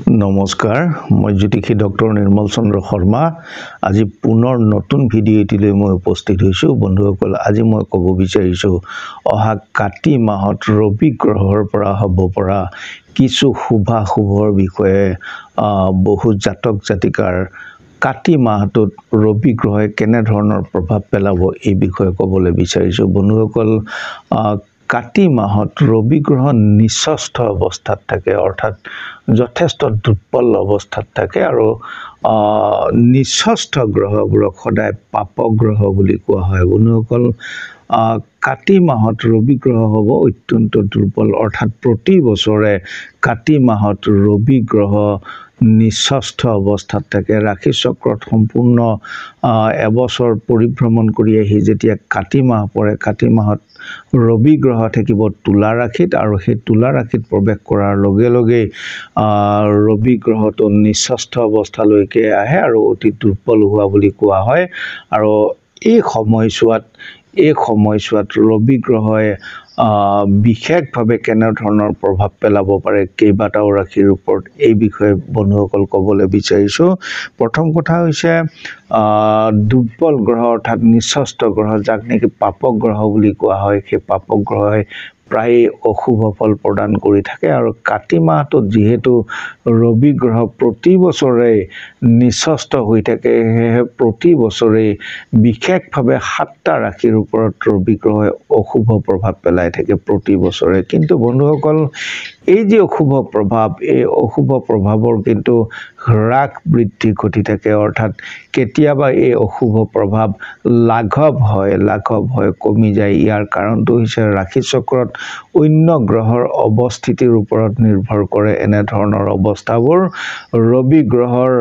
নমস্কাৰ মই জ্যোতিষী ডক্টৰ নিৰ্মল চন্দ্ৰ শৰ্মা আজি পুনৰ নতুন ভিডিঅ' এটিলৈ মই উপস্থিত হৈছোঁ বন্ধুসকল আজি মই ক'ব বিচাৰিছোঁ অহা কাতি মাহত ৰবি গ্ৰহৰ পৰা হ'ব পৰা কিছু শুভৰ বিষয়ে বহু জাতক জাতিকাৰ কাতি মাহটোত ৰবি গ্ৰহে কেনে ধৰণৰ প্ৰভাৱ পেলাব এই বিষয়ে ক'বলৈ বিচাৰিছোঁ বন্ধুসকল কাতি মাহত ৰবি গ্ৰহ নিঃস্থ অৱস্থাত থাকে অৰ্থাৎ যথেষ্ট দুৰ্বল অৱস্থাত থাকে আৰু নিঃস্থ গ্ৰহবোৰক সদায় পাপ গ্ৰহ বুলি কোৱা হয় বন্ধুসকল কাতি মাহত ৰবি গ্ৰহ হ'ব অত্যন্ত দুৰ্বল অৰ্থাৎ প্ৰতি বছৰে কাতি মাহত ৰবি গ্ৰহ নিঃস্থ অৱস্থাত থাকে ৰাশি চক্ৰত সম্পূৰ্ণ এবছৰ পৰিভ্ৰমণ কৰি আহি যেতিয়া কাতি মাহ পৰে কাতি মাহত ৰবি গ্ৰহ থাকিব তুলা ৰাশিত আৰু সেই তুলা ৰাশিত প্ৰৱেশ কৰাৰ লগে লগে ৰবি গ্ৰহটো নিঃস্থ অৱস্থালৈকে আহে আৰু অতি দুৰ্বল হোৱা বুলি কোৱা হয় আৰু এই সময়ছোৱাত ৰবি গ্ৰহই বিশেষভাৱে কেনে ধৰণৰ প্ৰভাৱ পেলাব পাৰে কেইবাটাও ৰাশিৰ ওপৰত এই বিষয়ে বন্ধুসকল ক'বলৈ বিচাৰিছোঁ প্ৰথম কথা হৈছে দুৰ্বল গ্ৰহ অৰ্থাৎ নিঃস্থ গ্ৰহ যাক নেকি পাপ গ্ৰহ বুলি কোৱা হয় সেই পাপ গ্ৰহই প্ৰায় অশুভ ফল প্ৰদান কৰি থাকে আৰু কাতি মাহটোত যিহেতু ৰবি গ্ৰহ প্ৰতি বছৰে নিঃস্থ হৈ থাকে সেয়েহে প্ৰতি বছৰে বিশেষভাৱে 7টা ৰাশিৰ ওপৰত ৰবি গ্ৰহে অশুভ প্ৰভাৱ পেলাই থাকে প্ৰতি বছৰে কিন্তু বন্ধুসকল এই যে অশুভ প্ৰভাৱ এই অশুভ প্ৰভাৱৰ কিন্তু হ্ৰাস বৃদ্ধি ঘটি থাকে অৰ্থাৎ কেতিয়াবা এই অশুভ প্ৰভাৱ লাঘৱ হয় কমি যায় ইয়াৰ কাৰণটো হৈছে ৰাশি চক্ৰত অন্য গ্ৰহৰ অৱস্থিতিৰ ওপৰত নিৰ্ভৰ কৰে এনে ধৰণৰ অৱস্থাবোৰ ৰবি গ্ৰহৰ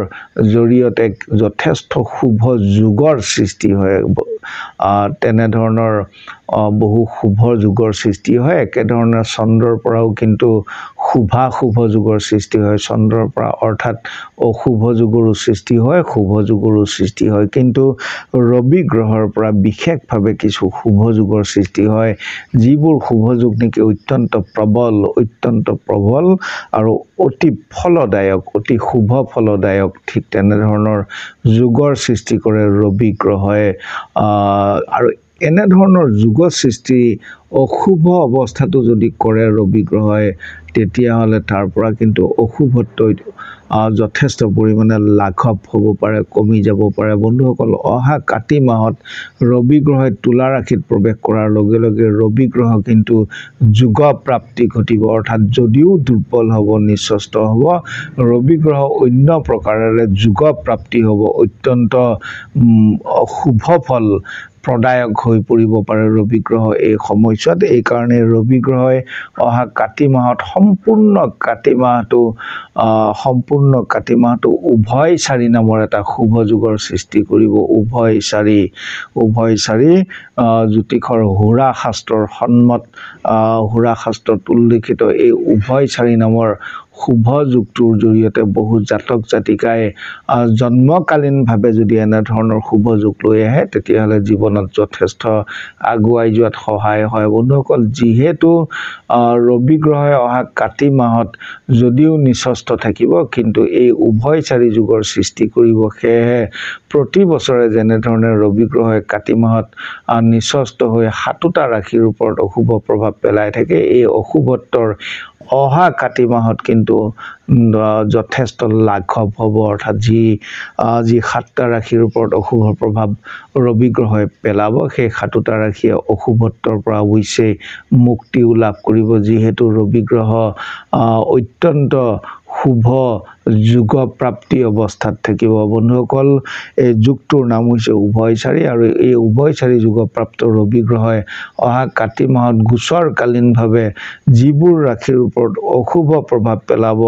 জৰিয়তে যথেষ্ট শুভ যোগৰ সৃষ্টি হয় তেনে ধৰণৰ বহু শুভ যোগৰ সৃষ্টি হয় একেধৰণে চন্দ্ৰৰ পৰাও কিন্তু শুভ যোগৰ সৃষ্টি হয় চন্দ্ৰৰ পৰা অৰ্থাৎ অশুভ যোগৰো সৃষ্টি হয় শুভ যোগৰো সৃষ্টি হয় কিন্তু ৰবি গ্ৰহৰ পৰা বিশেষভাৱে কিছু শুভ যোগৰ সৃষ্টি হয় যিবোৰ শুভ যোগ নেকি অত্যন্ত প্ৰবল আৰু অতি ফলদায়ক অতি শুভ ফলদায়ক ঠিক তেনেধৰণৰ যোগৰ সৃষ্টি কৰে ৰবি গ্ৰহই আৰু এনে ধৰণৰ যোগ সৃষ্টি অশুভ অৱস্থাটো যদি কৰে ৰবি গ্ৰহই তেতিয়াহ'লে তাৰ পৰা কিন্তু অশুভত্ব যথেষ্ট পৰিমাণে লাঘৱ হ'ব পাৰে কমি যাব পাৰে বন্ধুসকল অহা কাতি মাহত ৰবি গ্ৰহই তুলা ৰাশিত প্ৰৱেশ কৰাৰ লগে লগে ৰবি গ্ৰহ কিন্তু যোগ প্ৰাপ্তি ঘটিব অৰ্থাৎ যদিও দুৰ্বল হ'ব নিঃস্থ হ'ব ৰবি গ্ৰহ অন্য প্ৰকাৰেৰে যোগ প্ৰাপ্তি হ'ব অত্যন্ত শুভ ফল প্ৰদায়ক হৈ পৰিব পাৰে ৰবি গ্ৰহ এই সময়ছোৱাত এই কাৰণে ৰবি গ্ৰহই অহা কাতি মাহত সম্পূৰ্ণ কাতি মাহটো উভয় চাৰি নামৰ এটা শুভ যোগৰ সৃষ্টি কৰিব উভয় চাৰি জ্যোতিষৰ হুৰা শাস্ত্ৰৰ সন্মত হুৰা শাস্ত্ৰত উল্লেখিত এই উভয় চাৰি নামৰ শুভ যুগটোৰ জৰিয়তে বহু জাতক জাতিকাই জন্মকালীনভাৱে যদি এনে ধৰণৰ শুভ যোগ লৈ আহে তেতিয়াহ'লে জীৱনত যথেষ্ট আগুৱাই যোৱাত সহায় হয় বন্ধুসকল যিহেতু ৰবি গ্ৰহে অহা কাতি মাহত যদিও নিঃস্থ থাকিব কিন্তু এই উভয় চাৰি যুগৰ সৃষ্টি কৰিব সেয়েহে প্ৰতি বছৰে যেনেধৰণে ৰবি গ্ৰহে কাতি মাহত নিঃস্থ হৈ 7টা ৰাশিৰ ওপৰত অশুভ প্ৰভাৱ পেলাই থাকে এই অশুভত্বৰ অহা কাতি মাহত কিন্তু যথেষ্ট লাঘৱ হ'ব অৰ্থাৎ যি 7টা ৰাশিৰ ওপৰত অশুভ প্ৰভাৱ ৰবি গ্ৰহই পেলাব সেই 7টা ৰাশিয়ে অশুভত্বৰ পৰা অৱশ্যে মুক্তিও লাভ কৰিব যিহেতু ৰবি গ্ৰহ অত্যন্ত শুভ যোগ প্ৰাপ্তি অৱস্থাত থাকিব বন্ধুসকল এই যুগটোৰ নাম হৈছে উভয়চাৰী আৰু এই উভয়চাৰী যোগপ্ৰাপ্ত ৰবি গ্ৰহই অহা কাতি মাহত গোচৰকালীনভাৱে যিবোৰ ৰাশিৰ ওপৰত অশুভ প্ৰভাৱ পেলাব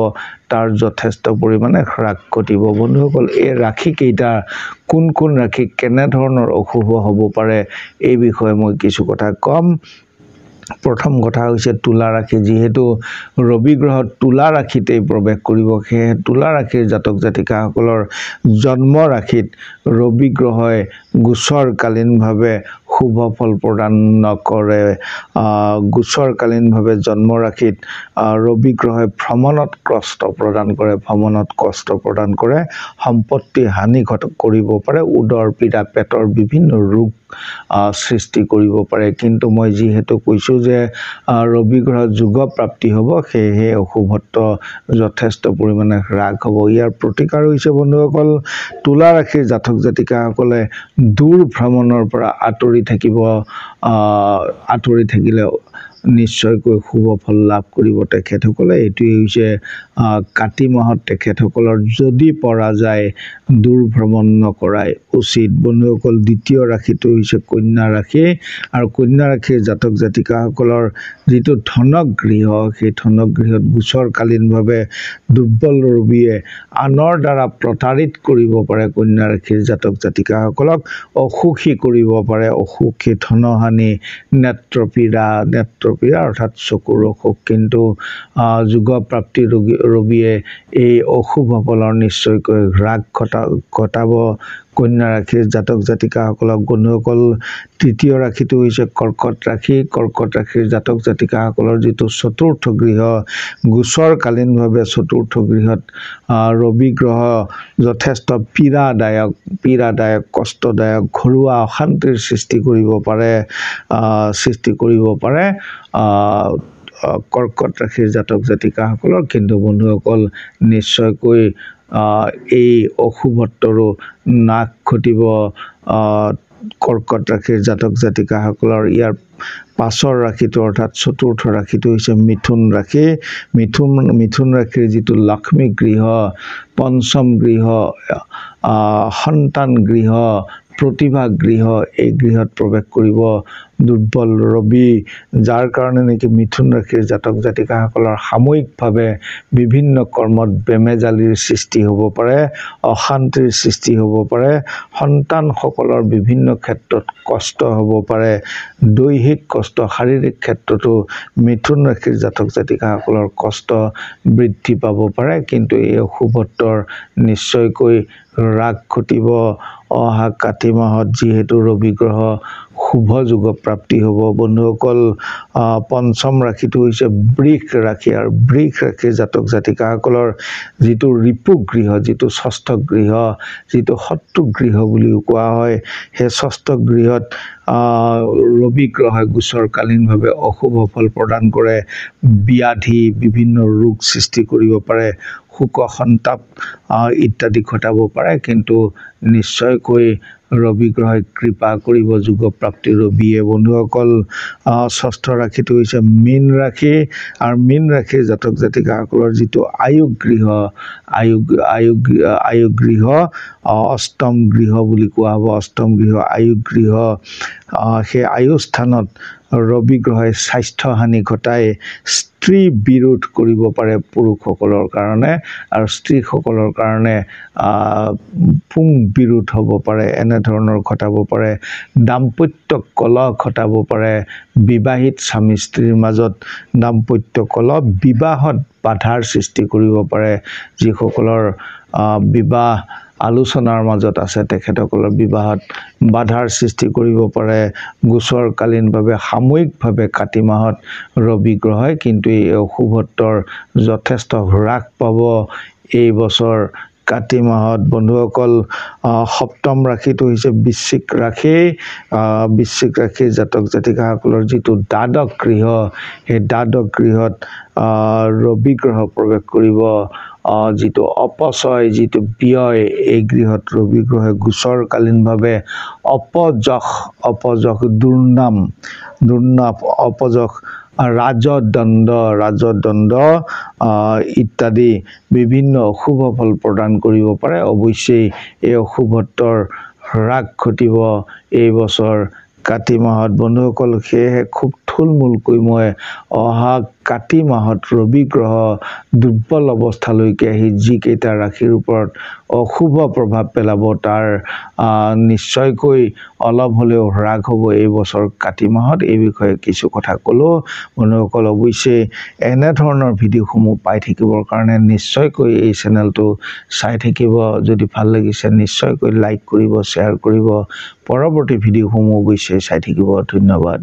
তাৰ যথেষ্ট পৰিমাণে হ্ৰাস ঘটিব বন্ধুসকল এই ৰাশিকেইটা কোন ৰাশি কেনে ধৰণৰ অশুভ হ'ব পাৰে এই বিষয়ে মই কিছু কথা ক'ম প্ৰথম কথা হৈছে তুলা ৰাশি যেহেতু ৰবি গ্ৰহ তুলা ৰাশিতে প্ৰৱেশ কৰিব সেয়ে তুলা ৰাশিৰ জাতক জাতিকাসকলৰ জন্ম ৰাশিত ৰবি গ্ৰহই গোচৰকালীনভাৱে শুভ ফল প্ৰদান নকৰে গোচৰকালীনভাৱে জন্ম ৰাশিত ৰবি গ্ৰহে ভ্ৰমণত কষ্ট প্ৰদান কৰে সম্পত্তি হানি কৰিব পাৰে উদৰ পীড়া পেটৰ বিভিন্ন ৰোগ সৃষ্টি কৰিব পাৰে কিন্তু মই যিহেতু কৈছো যে ৰবি গ্ৰহ যোগ প্ৰাপ্তি হ'ব সেয়ে অশুভত্ব যথেষ্ট পৰিমাণে হ্ৰাস হ'ব ইয়াৰ প্ৰতিকাৰ হৈছে বন্ধুসকল তুলা ৰাশিৰ জাতক জাতিকাসকলে দূৰ ভ্ৰমণৰ পৰা আঁতৰি থাকিলে নিশ্চয়কৈ শুভ ফল লাভ কৰিব তেখেতসকলে এইটোৱে হৈছে কাতি মাহত তেখেতসকলৰ যদি পৰা যায় দূৰ ভ্ৰমণ নকৰাই উচিত বন্ধুসকল দ্বিতীয় ৰাশিটো হৈছে কন্যা ৰাশি আৰু কন্যা ৰাশিৰ জাতক জাতিকাসকলৰ যিটো ধনগৃহ সেই ধনগৃহত গোচৰকালীনভাৱে দুৰ্বল ৰবিয়ে আনৰ দ্বাৰা প্ৰতাৰিত কৰিব পাৰে কন্যা ৰাশিৰ জাতক জাতিকাসকলক অসুখী কৰিব পাৰে অসুখী ধনহানি নেত্ৰপীড়া অৰ্থাৎ চকুৰ অসুখ কিন্তু যোগ প্ৰাপ্তি ৰবিয়ে এই অশুভ ফলৰ নিশ্চয়কৈ হ্ৰাস ঘটাব কন্যা ৰাশিৰ জাতক জাতিকাসকলক বন্ধুসকল তৃতীয় ৰাশিটো হৈছে কৰ্কট ৰাশিৰ জাতক জাতিকাসকলৰ যিটো চতুৰ্থ গৃহ গোচৰকালীনভাৱে চতুৰ্থ গৃহত ৰবি গ্ৰহ যথেষ্ট পীড়াদায়ক কষ্টদায়ক ঘৰুৱা অশান্তিৰ সৃষ্টি কৰিব পাৰে কৰ্কট ৰাশিৰ জাতক জাতিকাসকলৰ কিন্তু বন্ধুসকল নিশ্চয়কৈ এই অশুভত্বৰো নাশ ঘটিব কৰ্কট ৰাশিৰ জাতক জাতিকাসকলৰ ইয়াৰ পাছৰ ৰাশিটো অৰ্থাৎ চতুৰ্থ ৰাশিটো হৈছে মিথুন ৰাশিৰ যিটো লক্ষ্মী গৃহ পঞ্চম গৃহ সন্তান গৃহ প্ৰতিভা গৃহ এই গৃহত প্ৰৱেশ কৰিব দুৰ্বল ৰবি যাৰ কাৰণে নেকি মিথুন ৰাশিৰ জাতক জাতিকাসকলৰ সাময়িকভাৱে বিভিন্ন কৰ্মত বেমেজালিৰ সৃষ্টি হ'ব পাৰে অশান্তিৰ সৃষ্টি হ'ব পাৰে সন্তানসকলৰ বিভিন্ন ক্ষেত্ৰত কষ্ট হ'ব পাৰে দৈহিক কষ্ট শাৰীৰিক ক্ষেত্ৰতো মিথুন ৰাশিৰ জাতক জাতিকাসকলৰ কষ্ট বৃদ্ধি পাব পাৰে কিন্তু এই অশুভত্বৰ নিশ্চয়কৈ হ্ৰাস ঘটিব অহা কাতি মাহত যিহেতু ৰবি গ্ৰহ শুভ যোগ প্ৰাপ্তি হ'ব বন্ধুসকল পঞ্চম ৰাশিটো হৈছে বৃষ ৰাশি আৰু বৃষ ৰাশিৰ জাতক জাতিকাসকলৰ যিটো ৰিপু গৃহ যিটো ষষ্ঠ গৃহ যিটো শত্ৰু গৃহ বুলিও কোৱা হয় সেই ষষ্ঠ গৃহত ৰবি গ্ৰহে গোচৰকালীনভাৱে অশুভ ফল প্ৰদান কৰে ব্যাধি বিভিন্ন ৰোগ সৃষ্টি কৰিব পাৰে শোক সন্তাপ ইত্যাদি ঘটাব পাৰে কিন্তু নিশ্চয়কৈ ৰবি গ্ৰহে কৃপা কৰিব যোগ প্ৰাপ্তি ৰবিয়ে বন্ধুসকল ষষ্ঠ ৰাশিটো হৈছে মীন ৰাশি আৰু মীন ৰাশিৰ জাতক জাতিকাসকলৰ যিটো আয়ু গৃহ অষ্টম গৃহ বুলি কোৱা হ'ব অষ্টম গৃহ আয়ু গৃহ সেই আয়ু স্থানত ৰবি গ্ৰহে স্বাস্থ্য হানি ঘটাই স্ত্ৰী বিৰোধ কৰিব পাৰে পুৰুষসকলৰ কাৰণে আৰু স্ত্ৰীসকলৰ কাৰণে পুং বিৰোধ হ'ব পাৰে এনেধৰণৰ ঘটাব পাৰে দাম্পত্য কলহ ঘটাব পাৰে বিবাহিত স্বামী স্ত্ৰীৰ মাজত দাম্পত্য কলহ বিবাহত বাধাৰ সৃষ্টি কৰিব পাৰে যিসকলৰ বিবাহ আলোচনাৰ মাজত আছে তেখেতসকলৰ বিবাহত বাধাৰ সৃষ্টি কৰিব পাৰে গোচৰকালীনভাৱে সাময়িকভাৱে কাতি মাহত ৰবি গ্ৰহে কিন্তু এই অশুভত্বৰ যথেষ্ট হ্ৰাস পাব এই বছৰ কাতি মাহত বন্ধুসকল সপ্তম ৰাশিটো হৈছে বৃশ্চিক ৰাশিৰ জাতক জাতিকাসকলৰ যিটো দ্বাদশ গৃহ সেই দ্বাদশ গৃহত ৰবি গ্ৰহ প্ৰৱেশ কৰিব যিটো অপচয় যিটো ব্যয় এই গৃহত ৰবি গ্ৰহে গোচৰকালীনভাৱে অপযশ দুৰ্নাম অপযশ ৰাজদণ্ড ইত্যাদি বিভিন্ন অশুভ ফল প্ৰদান কৰিব পাৰে অৱশ্যেই এই অশুভত্বৰ হ্ৰাস ঘটিব এই বছৰ কাতি মাহত বন্ধুসকল সেয়েহে খুব থুলমূলকৈ মই অহা কাতি মাহত ৰবি গ্ৰহ দুৰ্বল অৱস্থালৈকে আহি যিকেইটা ৰাশিৰ ওপৰত অশুভ প্ৰভাৱ পেলাব তাৰ নিশ্চয়কৈ অলপ হ'লেও হ্ৰাস হ'ব এই বছৰ কাতি মাহত। এই বিষয়ে কিছু কথা ক'লো। বন্ধুসকল অৱশ্যে এনেধৰণৰ ভিডিঅ'সমূহ পাই থাকিবৰ কাৰণে নিশ্চয়কৈ এই চেনেলটো চাই থাকিব। যদি ভাল লাগিছে নিশ্চয়কৈ লাইক কৰিব, শ্বেয়াৰ কৰিব। পৰৱৰ্তী ভিডিঅ'সমূহ অৱশ্যে চাই থাকিব। ধন্যবাদ।